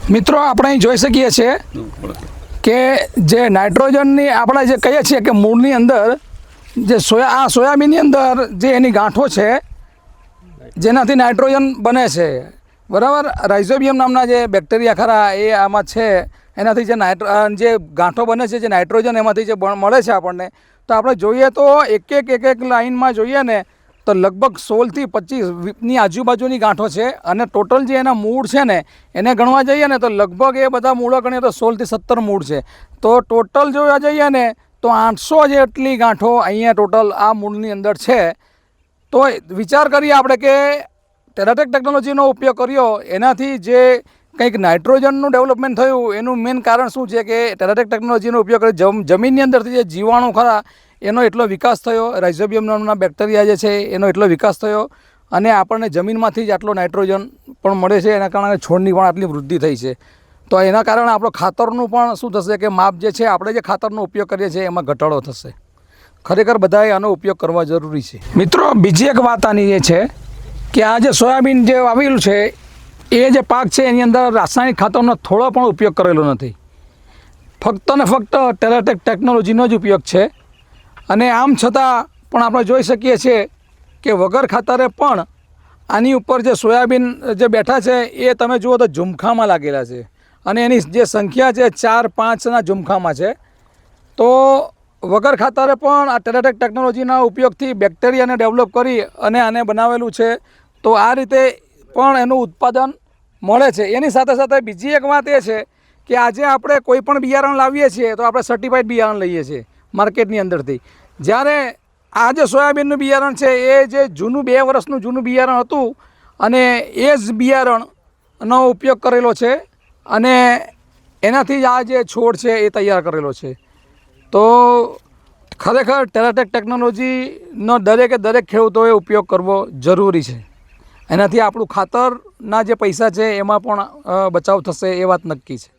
મિત્રો આપણે અહીં જોઈ શકીએ છીએ કે જે નાઇટ્રોજનની આપણે જે કહીએ છીએ કે મૂળની અંદર જે સોયાબીનની અંદર જે એની ગાંઠો છે જેનાથી નાઇટ્રોજન બને છે, બરાબર. રાઇઝોબિયમ નામના જે બેક્ટેરિયા ખરા એ આમાં છે, એનાથી જે ગાંઠો બને છે, જે નાઇટ્રોજન એમાંથી જે મળે છે આપણને, તો આપણે જોઈએ તો એક લાઇનમાં જોઈએ ને તો લગભગ 16 થી 25ની આજુબાજુની ગાંઠો છે. અને ટોટલ જે એના મૂળ છે ને એને ગણવા જઈએ ને તો લગભગ એ બધા મૂળો ગણીએ તો 16 થી 17 મૂળ છે. તો ટોટલ જોવા જઈએ ને તો 800 જેટલી ગાંઠો અહીંયા ટોટલ આ મૂળની અંદર છે. તો વિચાર કરીએ આપણે કે ટેરાટેક ટેકનોલોજીનો ઉપયોગ કર્યો એનાથી જે કંઈક નાઇટ્રોજનનું ડેવલપમેન્ટ થયું એનું મેઇન કારણ શું છે કે ટેરાટેક ટેકનોલોજીનો ઉપયોગ કરી જમીનની અંદરથી જે જીવાણુ ખરા એનો એટલો વિકાસ થયો, રાઇઝોબિયમ નામના બેક્ટેરિયા જે છે એનો એટલો વિકાસ થયો અને આપણને જમીનમાંથી જ આટલો નાઇટ્રોજન પણ મળે છે. એના કારણે છોડની પણ આટલી વૃદ્ધિ થઈ છે. તો એના કારણે આપણો ખાતરનું પણ શું થશે કે માપ જે છે આપણે જે ખાતરનો ઉપયોગ કરીએ છીએ એમાં ઘટાડો થશે. ખરેખર બધાએ આનો ઉપયોગ કરવા જરૂરી છે. મિત્રો બીજી એક વાત આની એ છે કે આ જે સોયાબીન જે વાવેલું છે એ જે પાક છે એની અંદર રાસાયણિક ખાતરનો થોડો પણ ઉપયોગ કરેલો નથી. ફક્ત ને ફક્ત ટેરાટેક ટેકનોલોજીનો જ ઉપયોગ છે. અને આમ છતાં પણ આપણે જોઈ શકીએ છીએ કે વગર ખાતરે પણ આની ઉપર જે સોયાબીન જે બેઠા છે એ તમે જુઓ તો ઝુમખામાં લાગેલા છે અને એની જે સંખ્યા છે 4-5ના ઝુમખામાં છે. તો વગર ખાતરે પણ આ ટેરાટેક ટેકનોલોજીના ઉપયોગથી બેક્ટેરિયાને ડેવલપ કરી અને આને બનાવેલું છે. તો આ રીતે પણ એનું ઉત્પાદન મળે છે. એની સાથે સાથે બીજી એક વાત એ છે કે આજે આપણે કોઈ પણ બિયારણ લાવીએ છીએ તો આપણે સર્ટિફાઈડ બિયારણ લઈએ છીએ માર્કેટની અંદરથી. જ્યારે આ જે સોયાબીનનું બિયારણ છે એ જે જૂનું 2 વર્ષનું જૂનું બિયારણ હતું અને એ જ બિયારણનો ઉપયોગ કરેલો છે અને એનાથી જ આ જે છોડ છે એ તૈયાર કરેલો છે. તો ખરેખર ટેરાટેક ટેકનોલોજીનો દરેક ખેડૂતોએ ઉપયોગ કરવો જરૂરી છે. એનાથી આપણું ખાતરના જે પૈસા છે એમાં પણ બચાવ થશે એ વાત નક્કી છે.